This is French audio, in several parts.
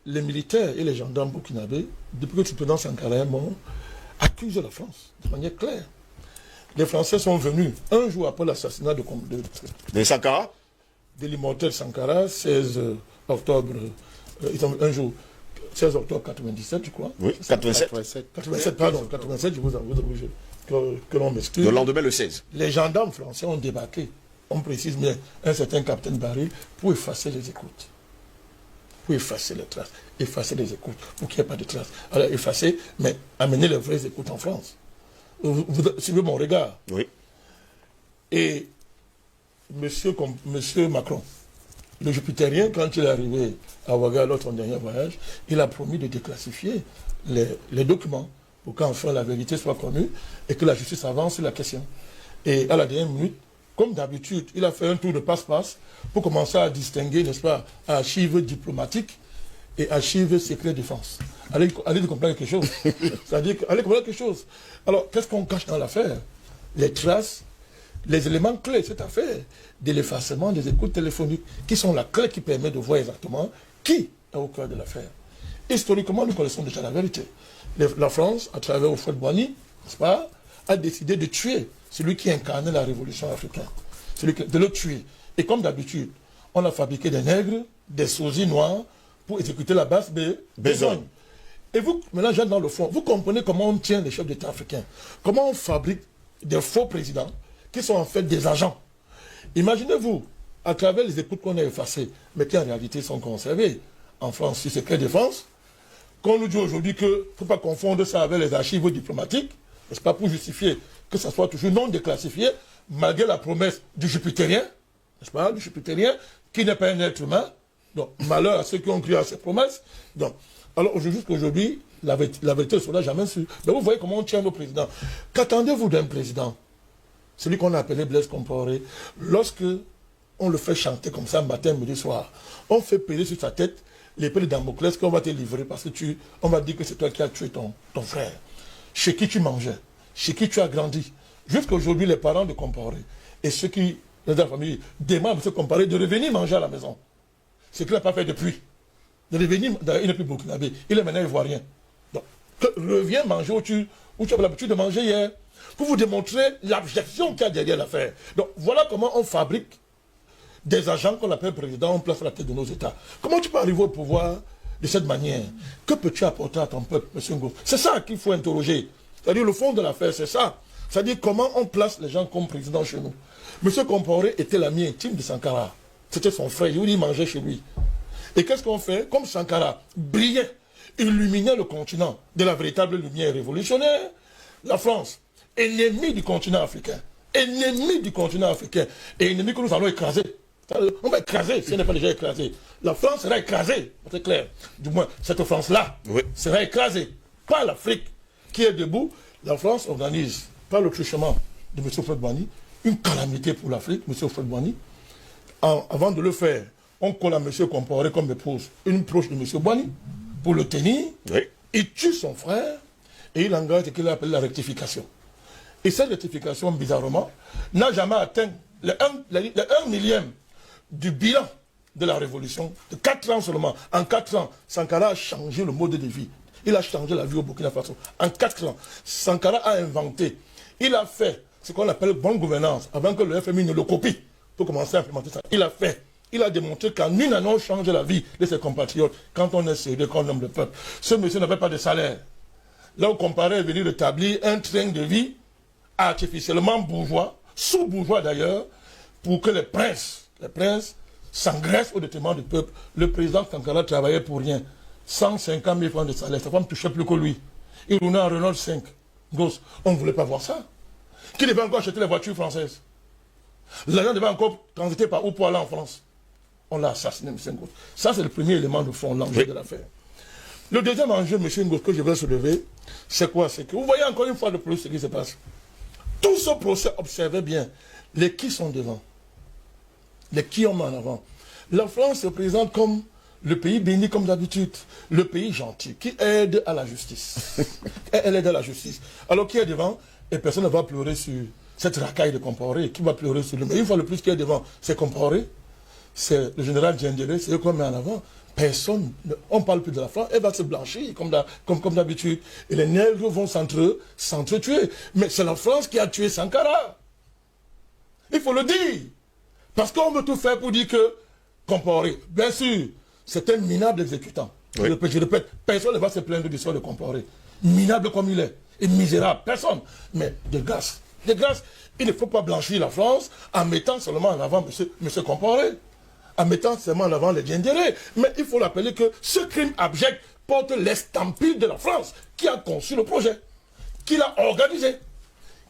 les militaires et les gendarmes burkinabés, depuis que le président Sankara est mort, accusent la France de manière claire. Les Français sont venus un jour après l'assassinat de Sankara, de l'immortel Sankara, 16 octobre, un jour, 16 octobre 97, je crois. Oui, 87. 87, pardon, 87, je vous avoue que l'on m'excuse. Le lendemain, le 16. Les gendarmes français ont débarqué, on précise bien, un certain capitaine Barry, pour effacer les écoutes. Pour effacer les traces, effacer les écoutes, pour qu'il n'y ait pas de traces. Alors, effacer, mais amener les vraies écoutes en France. Vous suivez mon regard. Oui. Et monsieur Macron, le Jupitérien, quand il est arrivé à Ouaga lors de son dernier voyage, il a promis de déclassifier les documents pour qu'enfin la vérité soit connue et que la justice avance sur la question. Et à la dernière minute, comme d'habitude, il a fait un tour de passe-passe pour commencer à distinguer, n'est-ce pas, archives diplomatiques et archives secret défense. Allez comprendre quelque chose. C'est-à-dire, allez comprendre quelque chose. Alors, qu'est-ce qu'on cache dans l'affaire? Les traces, les éléments clés de cette affaire, de l'effacement des écoutes téléphoniques, qui sont la clé qui permet de voir exactement qui est au cœur de l'affaire. Historiquement, nous connaissons déjà la vérité. La France, à travers Houphouët-Boigny, n'est-ce pas, a décidé de tuer celui qui incarnait la révolution africaine, de le tuer. Et comme d'habitude, on a fabriqué des nègres, des sosies noirs pour exécuter la basse besogne. Et vous, maintenant, j'entre dans le fond, vous comprenez comment on tient les chefs d'État africains, comment on fabrique des faux présidents qui sont en fait des agents. Imaginez-vous, à travers les écoutes qu'on a effacées, mais qui en réalité sont conservées en France sur secret défense, qu'on nous dit aujourd'hui qu'il ne faut pas confondre ça avec les archives diplomatiques, n'est-ce pas, pour justifier que ça soit toujours non déclassifié, malgré la promesse du Jupitérien, n'est-ce pas, du Jupitérien, qui n'est pas un être humain. Donc, malheur à ceux qui ont cru à ces promesses. Donc, alors, jusqu'aujourd'hui, la vérité ne sera jamais sûre. Mais vous voyez comment on tient nos présidents. Qu'attendez-vous d'un président? Celui qu'on a appelé Blaise Compaoré, lorsque on le fait chanter comme ça, matin, midi, soir, on fait payer sur sa tête l'épée de Damoclès qu'on va te livrer parce que on va dire que c'est toi qui as tué ton frère, chez qui tu mangeais, chez qui tu as grandi. Jusqu'à aujourd'hui, les parents de Compaoré et ceux qui, dans la famille, demandent de se comparer, de revenir manger à la maison. Ce qu'il n'a pas fait depuis. De revenir, il n'est plus burkinabé, il est maintenant ivoirien. Donc, reviens manger où tu avais l'habitude de manger hier, pour vous démontrer l'abjection qu'il y a derrière l'affaire. Donc, voilà comment on fabrique des agents qu'on appelle présidents, on place à la tête de nos États. Comment tu peux arriver au pouvoir de cette manière? Que peux-tu apporter à ton peuple, M. Ngo? C'est ça qu'il faut interroger. C'est-à-dire, le fond de l'affaire, c'est ça. C'est-à-dire, comment on place les gens comme président chez nous. M. Compaoré était l'ami intime de Sankara. C'était son frère, il mangeait chez lui. Et qu'est-ce qu'on fait? Comme Sankara brillait, illuminait le continent de la véritable lumière révolutionnaire, la France, ennemi du continent africain, ennemi du continent africain, et ennemi que nous allons écraser. On va écraser, si elle n'est pas déjà écrasée. La France sera écrasée, c'est clair. Du moins, cette France-là sera écrasée. Pas l'Afrique qui est debout. La France organise, par le truchement de M. Houphouët-Boigny, une calamité pour l'Afrique, M. Houphouët-Boigny. Avant de le faire, on colle à M. Compaoré comme épouse une proche de M. Boigny pour le tenir. Oui. Il tue son frère et il engage ce qu'il appelle la rectification. Et cette rectification, bizarrement, n'a jamais atteint le 1 millième du bilan de la révolution, de 4 ans seulement. En 4 ans, Sankara a changé le mode de vie. Il a changé la vie au Burkina Faso. En 4 ans, Sankara a inventé, il a fait ce qu'on appelle bonne gouvernance, avant que le FMI ne le copie, pour commencer à implémenter ça. Il a démontré qu'en une année, on change la vie de ses compatriotes quand on est sérieux, quand on aime le peuple. Ce monsieur n'avait pas de salaire. Là, on comparait venir établir un train de vie artificiellement bourgeois, sous-bourgeois d'ailleurs, pour que les princes s'engraissent au détriment du peuple. Le président Sankara travaillait pour rien. 150 000 francs de salaire. Sa femme ne touchait plus que lui. Il roulait en Renault 5. Gosse. On ne voulait pas voir ça. Qui devait encore acheter les voitures françaises? L'argent devait encore transiter par où pour aller en France? On l'a assassiné, M. Ngo. Ça, c'est le premier élément de fond, l'enjeu de l'affaire. Le deuxième enjeu, M. Ngo, que je vais soulever, c'est quoi? C'est que vous voyez encore une fois de plus ce qui se passe. Tout ce procès, observez bien, les qui sont devant, les qui ont mis en avant. La France se présente comme le pays béni comme d'habitude, le pays gentil, qui aide à la justice. Elle aide à la justice. Alors qui est devant? Et personne ne va pleurer sur cette racaille de Compaoré. Qui va pleurer sur lui? Mais une fois le plus qui est devant, c'est Compaoré. C'est le général Diendéré, c'est eux qu'on met en avant. personne, on ne parle plus de la France, elle va se blanchir comme d'habitude. Et les nègres vont s'entretuer. Mais c'est la France qui a tué Sankara. Il faut le dire. Parce qu'on veut tout faire pour dire que Compaoré, bien sûr, c'est un minable exécutant. Oui. Je répète, personne ne va se plaindre du sort de Compaoré. Minable comme il est. Et misérable, personne. Mais de grâce, il ne faut pas blanchir la France en mettant seulement en avant M. Compaoré. En mettant seulement en avant les Diendéré. Mais il faut rappeler que ce crime abject porte l'estampille de la France qui a conçu le projet, qui l'a organisé,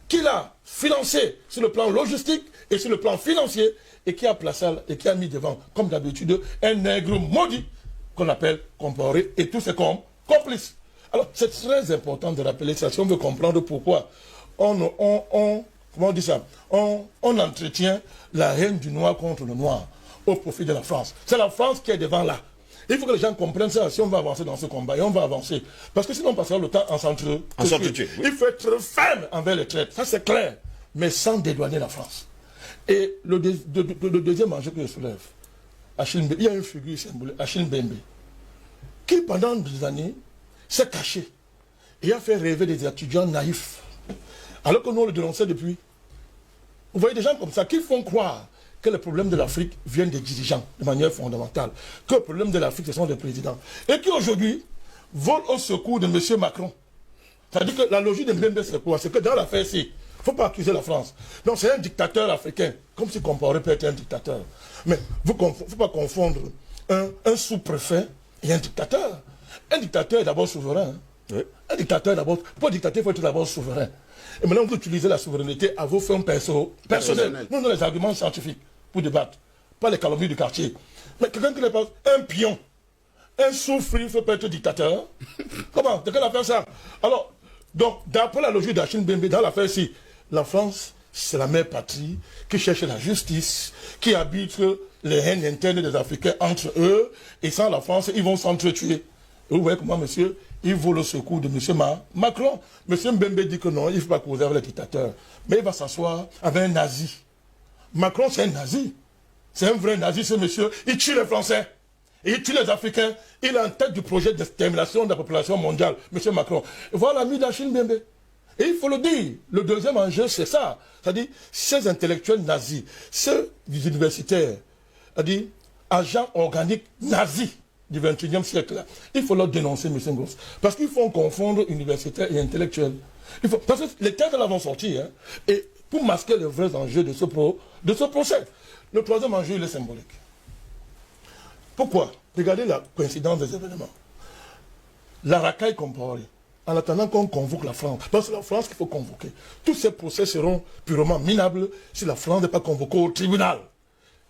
qui l'a financé sur le plan logistique et sur le plan financier, et qui a placé et qui a mis devant, comme d'habitude, un nègre maudit qu'on appelle Compaoré et tous ses complices. Alors, c'est très important de rappeler ça si on veut comprendre pourquoi comment on dit ça, on entretient la haine du noir contre le noir au profit de la France. C'est la France qui est devant là. Il faut que les gens comprennent ça si on va avancer dans ce combat. Et on va avancer. Parce que sinon on passera le temps en s'entretuer. Oui. Il faut être ferme envers les traites. Ça c'est clair. Mais sans dédouaner la France. Et le deuxième enjeu que je soulève, il y a une figure symbolique, Achille Mbembe, qui pendant des années s'est caché et a fait rêver des étudiants naïfs. Alors que nous on le dénonçait depuis. Vous voyez des gens comme ça qui font croire que les problèmes de l'Afrique viennent des dirigeants de manière fondamentale, que le problème de l'Afrique ce sont des présidents, et qui aujourd'hui volent au secours de M. Macron. C'est-à-dire que la logique de Mbembe c'est quoi? C'est que dans l'affaire-ci, il ne faut pas accuser la France. Non, c'est un dictateur africain, comme si Compaoré peut être un dictateur. Mais il ne faut pas confondre un sous-préfet et un dictateur. Un dictateur est d'abord souverain. Hein. Oui. Un dictateur est d'abord... Pour un dictateur, il faut être d'abord souverain. Et maintenant, vous utilisez la souveraineté à vos fins personnelles. Nous, on a les arguments scientifiques pour débattre, pas les calomnies du quartier. Mais quelqu'un qui n'est pas un pion, un souffrir peut être dictateur. Comment? De quelle affaire ça? Alors, donc, d'après la logique d'Achille Mbembe, dans l'affaire-ci, la France, c'est la mère patrie qui cherche la justice, qui arbitre les haines internes des Africains entre eux, et sans la France, ils vont s'entretuer. Et vous voyez comment, monsieur, il vaut le secours de M. Macron. M. Mbembe dit que non, il ne faut pas causer avec les dictateurs. Mais il va s'asseoir avec un nazi. Macron, c'est un nazi. C'est un vrai nazi, ce monsieur. Il tue les Français. Et il tue les Africains. Il est en tête du projet d'extermination de la population mondiale, M. Macron. Et voilà l'ami d'Achille Mbembe. Et il faut le dire, le deuxième enjeu, c'est ça. C'est-à-dire, ces intellectuels nazis, ces universitaires, c'est-à-dire, agents organiques nazis du XXIe siècle, il faut leur dénoncer, M. Ngoz. Parce qu'ils font confondre universitaires et intellectuels. Parce que les terres là vont sortir, hein, et pour masquer les vrais enjeux de ce procès. Le troisième enjeu, il est symbolique. Pourquoi? Regardez la coïncidence des événements. La racaille Compaoré, en attendant qu'on convoque la France, parce que c'est la France qu'il faut convoquer. Tous ces procès seront purement minables si la France n'est pas convoquée au tribunal.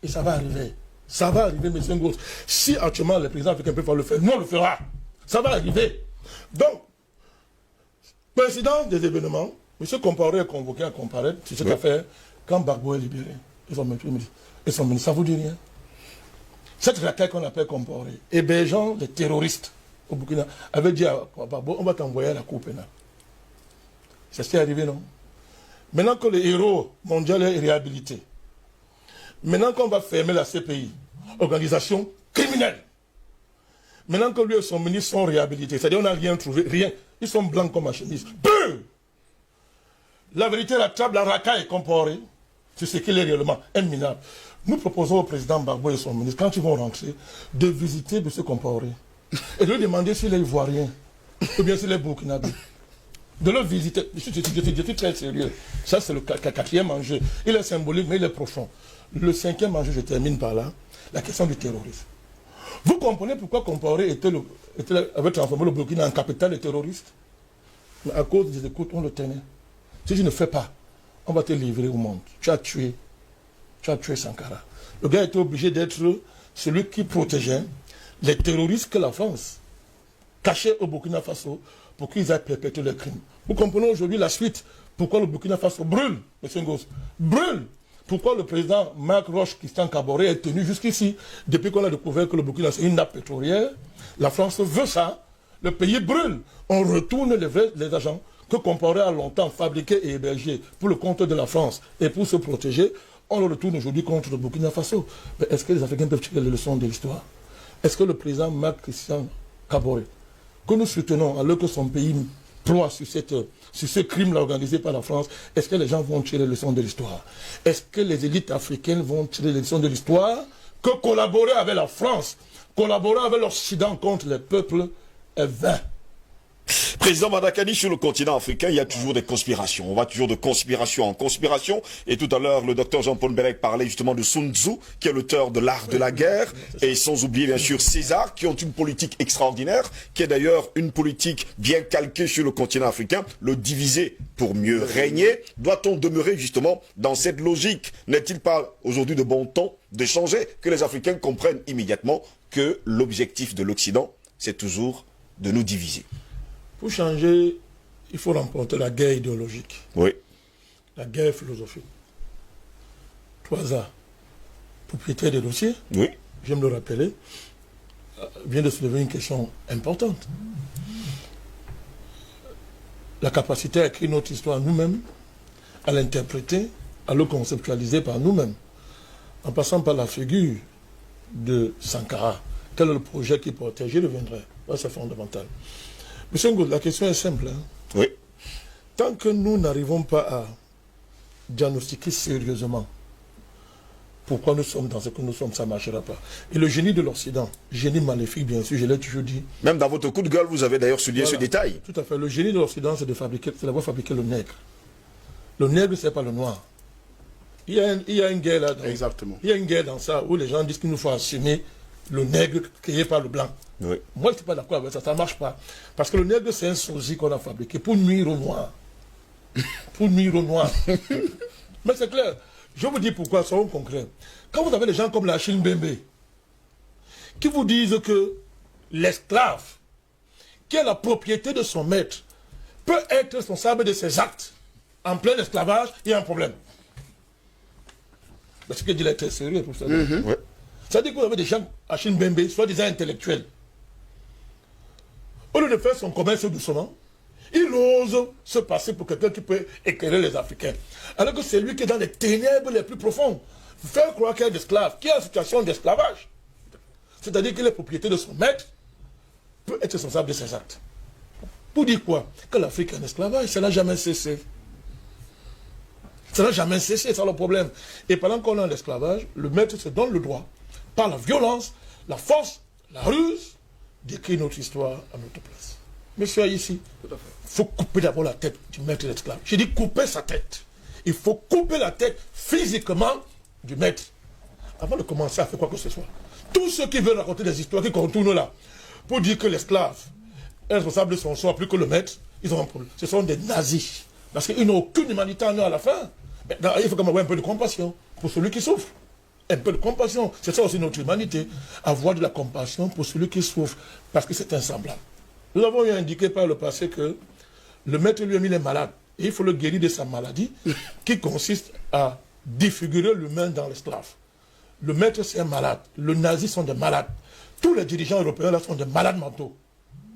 Et ça va arriver. Ça va arriver, M. Ngoz. Si actuellement les présidents africains peuvent le faire, nous on le fera. Ça va arriver. Donc, coïncidence des événements, M. Compaoré est convoqué à comparaître sur cette affaire quand Gbagbo est libéré. Ils sont ministres, ça vous dit rien. Cette racaille qu'on appelle Compaoré, hébergeant des terroristes au Burkina, avait dit à Gbagbo, on va t'envoyer à la Cour pénale. C'est ce qui est arrivé, non? Maintenant que le héros mondial est réhabilité, maintenant qu'on va fermer la CPI, organisation criminelle, maintenant que lui et son ministre sont réhabilités, c'est-à-dire on n'a rien trouvé, rien, ils sont blancs comme un chemise. Peu! La vérité rattrape la racaille Compaoré sur ce qu'il est réellement, un minable. Nous proposons au président Gbagbo et son ministre, quand ils vont rentrer, de visiter M. Compaoré et de lui demander s'il est ivoirien ou bien s'il est burkinabé. De le visiter. Je suis très sérieux. Ça, c'est le quatrième enjeu. Il est symbolique, mais il est profond. Le cinquième enjeu, je termine par là, la question du terrorisme. Vous comprenez pourquoi Compaoré avait transformé le Burkina en capitale des terroristes? Mais à cause des écoutes, on le tenait. Si tu ne fais pas, on va te livrer au monde. Tu as tué Sankara. Le gars était obligé d'être celui qui protégeait les terroristes que la France cachait au Burkina Faso pour qu'ils aient perpétré le crime. Vous comprenez aujourd'hui la suite. Pourquoi le Burkina Faso brûle, M. Ngoz, brûle. Pourquoi le président Marc Roch-Christian Kaboré est tenu jusqu'ici, depuis qu'on a découvert que le Burkina c'est une nappe pétrolière. La France veut ça. Le pays brûle. On retourne les agents que Compaoré a longtemps fabriqués et hébergés pour le compte de la France et pour se protéger. On le retourne aujourd'hui contre le Burkina Faso. Mais est-ce que les Africains peuvent tirer les leçons de l'histoire? est-ce que le président Marc-Christian Kaboré, que nous soutenons alors que son pays ploie sur ce crime-là organisé par la France, est-ce que les gens vont tirer les leçons de l'histoire? Est-ce que les élites africaines vont tirer les leçons de l'histoire? Que collaborer avec la France, collaborer avec l'Occident contre les peuples est vain. Président Madakani, sur le continent africain, il y a toujours des conspirations. On va toujours de conspiration en conspiration. Et tout à l'heure, le docteur Jean-Paul Bérec parlait justement de Sun Tzu, qui est l'auteur de l'art de la guerre. Et sans oublier bien sûr César, qui ont une politique extraordinaire, qui est d'ailleurs une politique bien calquée sur le continent africain. Le diviser pour mieux régner. Doit-on demeurer justement dans cette logique? N'est-il pas aujourd'hui de bon ton d'échanger, que les Africains comprennent immédiatement que l'objectif de l'Occident, c'est toujours de nous diviser? Pour changer, il faut remporter la guerre idéologique. Oui. La guerre philosophique. 3A, propriétaire des dossiers, Oui. j'aime le rappeler, vient de soulever une question importante. La capacité à écrire notre histoire nous-mêmes, à l'interpréter, à le conceptualiser par nous-mêmes, en passant par la figure de Sankara. Quel est le projet qu'il portait? J'y reviendrai. C'est fondamental. Monsieur Ngoud, la question est simple. Oui. Tant que nous n'arrivons pas à diagnostiquer sérieusement pourquoi nous sommes dans ce que nous sommes, ça ne marchera pas. Et le génie de l'Occident, génie maléfique bien sûr, je l'ai toujours dit. Même dans votre coup de gueule, vous avez d'ailleurs souligné ce détail. Tout à fait. Le génie de l'Occident, c'est d'avoir fabriqué le nègre. Le nègre, c'est pas le noir. Il y a une guerre là-dedans. Exactement. Il y a une guerre dans ça où les gens disent qu'il nous faut assumer le nègre créé par le blanc. Oui. Moi, je ne suis pas d'accord avec ça, ça ne marche pas. Parce que le nègre, c'est un sosie qu'on a fabriqué pour nuire au noir. Pour nuire au noir. Mais c'est clair. Je vous dis pourquoi, soyons concrets. Quand vous avez des gens comme la Achille Mbembe, qui vous disent que l'esclave, qui a la propriété de son maître, peut être responsable de ses actes en plein esclavage, il y a un problème. Parce que dit là, très sérieux pour ça. Ouais. Ça dit que vous avez des gens, Achille Mbembe, soi-disant intellectuels. Au lieu de faire son commerce doucement, il ose se passer pour quelqu'un qui peut éclairer les Africains. Alors que c'est lui qui est dans les ténèbres les plus profondes. Faire croire qu'il y a des esclaves, qui est en situation d'esclavage. C'est-à-dire que les propriétés de son maître peut être responsable de ses actes. Pour dire quoi? Que l'Afrique est en esclavage, ça n'a jamais cessé. Ça n'a jamais cessé, c'est ça le problème. Et pendant qu'on est en esclavage, le maître se donne le droit, par la violence, la force, la ruse, d'écrire notre histoire à notre place. Monsieur ici, il faut couper d'abord la tête du maître d'esclave. J'ai dit couper sa tête. Il faut couper la tête physiquement du maître avant de commencer à faire quoi que ce soit. Tous ceux qui veulent raconter des histoires qui contournent là, pour dire que l'esclave est responsable de son sort plus que le maître, ils ont un problème. Ce sont des nazis. Parce qu'ils n'ont aucune humanité en eux à la fin. Maintenant, il faut quand même avoir un peu de compassion pour celui qui souffre. Un peu de compassion. C'est ça aussi notre humanité. Avoir de la compassion pour celui qui souffre. Parce que c'est insemblable. Nous avons eu indiqué par le passé que le maître lui-même il est malade. Et il faut le guérir de sa maladie qui consiste à défigurer l'humain dans l'esclave. Le maître c'est un malade. Les nazis sont des malades. Tous les dirigeants européens là sont des malades mentaux.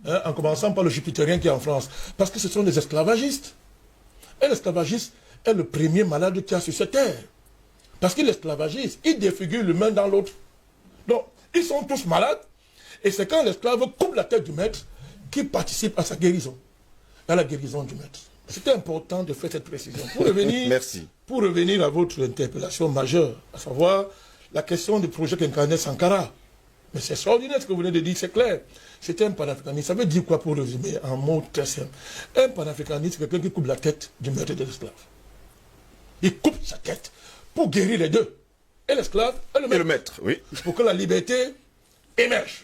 Hein, en commençant par le jupitérien qui est en France. Parce que ce sont des esclavagistes. Et l'esclavagiste est le premier malade qui a sur cette terre. Parce qu'il est esclavagiste, il défigure l'humain dans l'autre. Donc, ils sont tous malades. Et c'est quand l'esclave coupe la tête du maître qui participe à sa guérison. À la guérison du maître. C'était important de faire cette précision. Pour revenir, Merci. Pour revenir à votre interpellation majeure, à savoir la question du projet qu'incarnait Sankara. Mais c'est extraordinaire ce que vous venez de dire, c'est clair. C'était un panafricaniste. Ça veut dire quoi pour résumer en mots très simples? Un panafricaniste, c'est quelqu'un qui coupe la tête du maître de l'esclave. Il coupe sa tête pour guérir les deux. Et l'esclave et le maître. Et le maître, oui. Pour que la liberté émerge.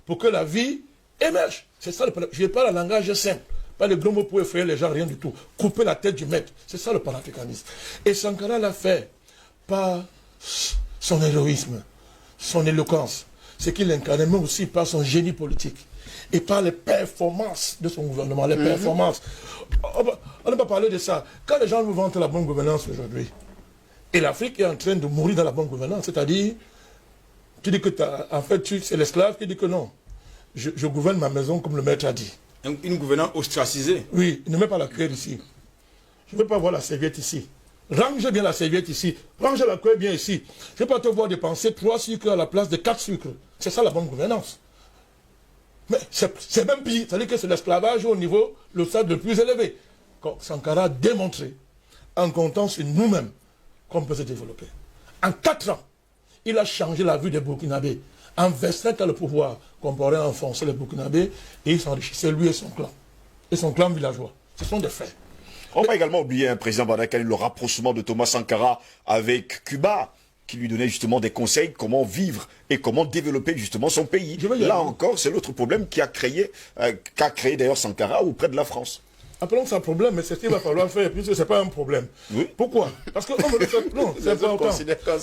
Pour que la vie émerge. C'est ça le panafricanisme. Je parle un langage simple. Pas de gros mots pour effrayer les gens, rien du tout. Couper la tête du maître. C'est ça le panafricanisme. Et Sankara l'a fait par son héroïsme, son éloquence. C'est qu'il incarnait, mais aussi par son génie politique. Et par les performances de son gouvernement. Les performances. On n'a pas parlé de ça. Quand les gens nous vantent la bonne gouvernance aujourd'hui, et l'Afrique est en train de mourir dans la bonne gouvernance, c'est-à-dire, tu dis que en fait, c'est l'esclave qui dit que non. Je gouverne ma maison comme le maître a dit. Une gouvernance ostracisée. Oui, ne mets pas la cuillère ici. Je ne veux pas voir la serviette ici. Range bien la serviette ici, range la cuillère bien ici. Je ne vais pas te voir dépenser 3 sucres à la place de 4 sucres. C'est ça la bonne gouvernance. Mais c'est même pire, c'est-à-dire que c'est l'esclavage au niveau, le stade le plus élevé. Quand Sankara a démontré, en comptant sur nous-mêmes, qu'on peut se développer. En 4 ans, il a changé la vue des Burkinabés. En 25 ans, le pouvoir, qu'on pourrait enfoncer les Burkinabés, et il s'enrichissait, lui et son clan villageois. Ce sont des faits. On va également oublier un président Badakani, le rapprochement de Thomas Sankara avec Cuba, qui lui donnait justement des conseils comment vivre et comment développer justement son pays. Là encore, c'est l'autre problème qu'a créé d'ailleurs Sankara auprès de la France. Appelons ça un problème, mais c'est ce qu'il va falloir faire, puisque ce n'est pas un problème. Oui. Pourquoi? Parce que non, c'est important.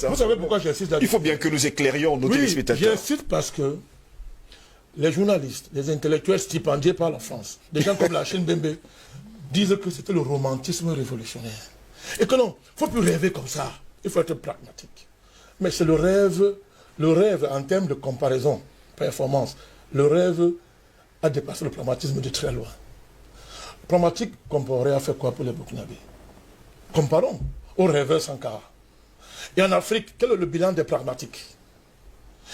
Vous savez pourquoi j'insiste là-dessus? Il faut bien que nous éclairions nos téléspectateurs. J'insiste parce que les journalistes, les intellectuels stipendiés par la France, des gens comme Lachine Bembe, disent que c'était le romantisme révolutionnaire. Et que non, il ne faut plus rêver comme ça. Il faut être pragmatique. Mais c'est le rêve en termes de comparaison, performance. Le rêve a dépassé le pragmatisme de très loin. Pragmatique, comparé à faire quoi pour les Burkinabés? Comparons au rêveur Sankara. Et en Afrique, quel est le bilan des pragmatiques?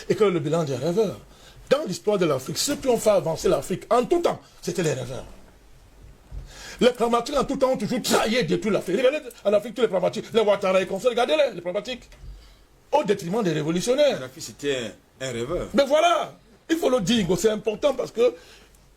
Et quel est le bilan des rêveurs? Dans l'histoire de l'Afrique, ceux qui ont fait avancer l'Afrique en tout temps, c'était les rêveurs. Les pragmatiques en tout temps ont toujours trahi et détruit l'Afrique. Regardez en Afrique tous les pragmatiques, les Ouattara et comme ça, regardez-les, les pragmatiques. Au détriment des révolutionnaires. L'Afrique, c'était un rêveur. Mais voilà, il faut le dire, c'est important parce que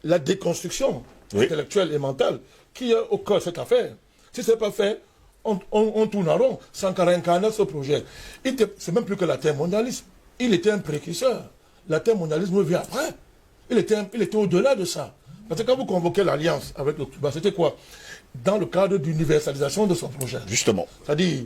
la déconstruction intellectuelle et mentale qui est au cœur de cette affaire, si ce n'est pas fait, on tourne en rond. Sankara incarnait ce projet. C'est même plus que la terre mondialisme. Il était un précurseur. La terre mondialisme vient après. Il était au-delà de ça. Parce que quand vous convoquez l'alliance avec le Cuba, c'était quoi? Dans le cadre d'universalisation de son projet. Justement. C'est-à-dire,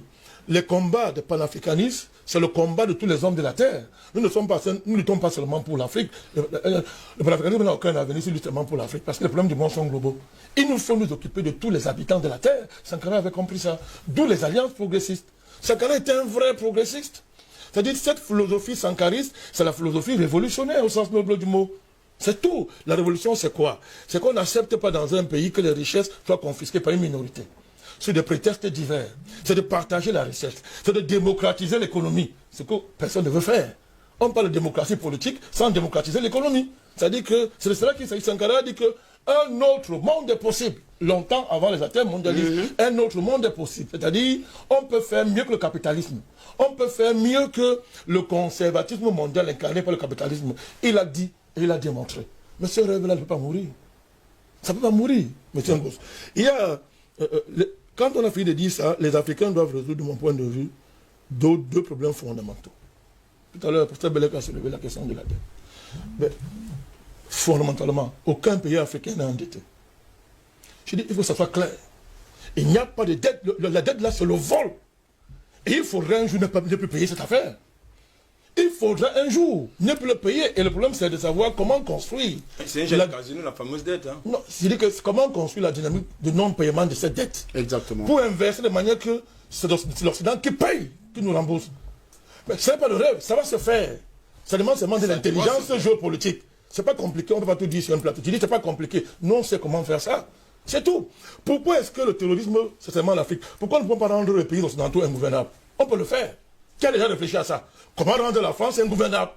les combats de panafricanisme, c'est le combat de tous les hommes de la terre. Nous ne luttons pas seulement pour l'Afrique. Le panafricanisme n'a aucun avenir si seulement pour l'Afrique, parce que les problèmes du monde sont globaux. Il nous faut nous occuper de tous les habitants de la terre. Sankara avait compris ça. D'où les alliances progressistes. Sankara était un vrai progressiste. C'est-à-dire, cette philosophie sankariste, c'est la philosophie révolutionnaire au sens noble du mot. C'est tout. La révolution, c'est quoi? C'est qu'on n'accepte pas dans un pays que les richesses soient confisquées par une minorité. C'est des prétextes divers. C'est de partager la richesse. C'est de démocratiser l'économie. Ce que personne ne veut faire. On parle de démocratie politique sans démocratiser l'économie. C'est-à-dire que c'est de cela qu'il s'agit. Sankara dit qu'un autre monde est possible. Longtemps avant les athlètes mondialistes, un autre monde est possible. C'est-à-dire, on peut faire mieux que le capitalisme. On peut faire mieux que le conservatisme mondial incarné par le capitalisme. Il a dit et il a démontré. Mais ce rêve-là ne peut pas mourir. Ça ne peut pas mourir, monsieur Ngos. Il y a... quand on a fini de dire ça, les Africains doivent résoudre, de mon point de vue, deux problèmes fondamentaux. Tout à l'heure, Professeur Belek a soulevé la question de la dette. Mais, fondamentalement, aucun pays africain n'est endetté. Je dis, il faut que ça soit clair. Il n'y a pas de dette. La dette, là, c'est le vol. Et il faudrait un jour ne plus payer cette affaire. Il faudrait un jour ne plus le payer. Et le problème, c'est de savoir comment construire. C'est un jeu de casino, la fameuse dette. Hein. Non, c'est-à-dire que comment construire la dynamique de non-paiement de cette dette. Exactement. Pour inverser de manière que c'est l'Occident qui paye, qui nous rembourse. Mais ce n'est pas le rêve, ça va se faire. Ça demande seulement de l'intelligence géopolitique. C'est pas compliqué, on ne peut pas tout dire sur un plateau. Tu dis c'est pas compliqué. Non, on sait comment faire ça. C'est tout. Pourquoi est-ce que le terrorisme, c'est seulement l'Afrique? Pourquoi ne peut pas rendre les pays occidentaux ingouvernables? On peut le faire. Qui a déjà réfléchi à ça? Comment rendre la France ingouvernable?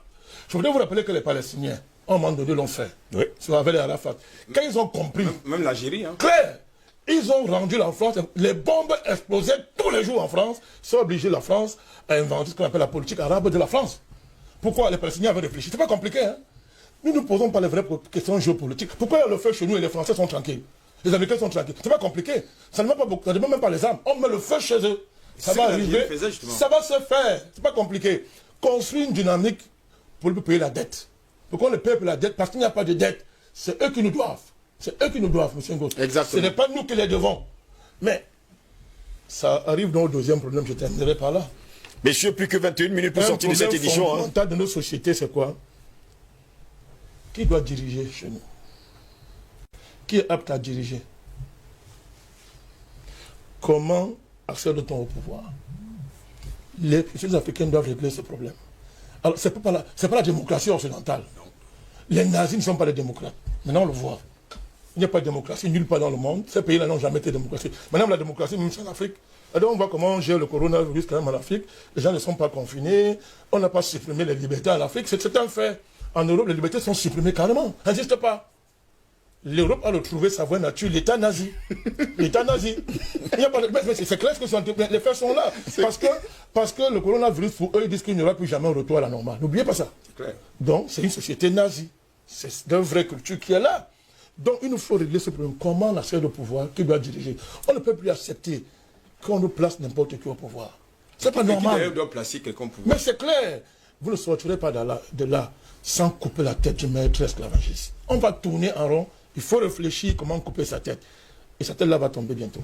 Je voudrais vous rappeler que les Palestiniens, à un moment donné, l'ont fait. Oui. Sur avec les Arafat. Quand ils ont compris. Même l'Algérie. Hein. Clair. Ils ont rendu la France. Les bombes explosaient tous les jours en France. Ils ont obligé la France à inventer ce qu'on appelle la politique arabe de la France. Pourquoi les Palestiniens avaient réfléchi? C'est pas compliqué, hein? Nous ne posons pas les vraies questions géopolitiques. Pourquoi il y a le feu chez nous et les Français sont tranquilles? Les Américains sont tranquilles. C'est pas compliqué. Ça ne demande pas beaucoup. Ça ne demande même pas les armes. On met le feu chez eux. Ça va arriver. Ça va se faire. C'est pas compliqué. Construire une dynamique pour payer la dette. Pourquoi le peuple la dette? Parce qu'il n'y a pas de dette. C'est eux qui nous doivent. C'est eux qui nous doivent, M. Ngos. Exactement. Ce n'est pas nous qui les devons. Mais ça arrive dans le deuxième problème. Je terminerai par là. Messieurs, plus que 21 minutes pour sortir de cette édition. Le fondamental de nos sociétés, c'est quoi? Qui doit diriger chez nous? Qui est apte à diriger? Comment accède-t-on au pouvoir? Les Africains doivent régler ce problème. Alors, ce n'est pas la démocratie occidentale. Non. Les nazis ne sont pas des démocrates. Maintenant, on le voit. Il n'y a pas de démocratie nulle part dans le monde. Ces pays-là n'ont jamais été démocratie. Maintenant, la démocratie, même en Afrique, Et donc on voit comment on gère le coronavirus quand même en Afrique. Les gens ne sont pas confinés. On n'a pas supprimé les libertés en Afrique. C'est un fait. En Europe, les libertés sont supprimées carrément. Elles n'existent pas. L'Europe a retrouvé sa vraie nature, l'État nazi. L'État nazi. C'est clair que les faits sont là. Parce que le coronavirus, pour eux, ils disent qu'il n'y aura plus jamais un retour à la normale. N'oubliez pas ça. Donc, c'est une société nazie. C'est une vraie culture qui est là. Donc, il nous faut régler ce problème. Comment la sphère de pouvoir qui doit diriger? On ne peut plus accepter qu'on nous place n'importe qui au pouvoir. C'est pas normal. Qui doit placer quelqu'un au pouvoir. Mais c'est clair. Vous ne sortirez pas de là sans couper la tête du maître esclavagiste. On va tourner en rond. Il faut réfléchir comment couper sa tête. Et sa tête là va tomber bientôt.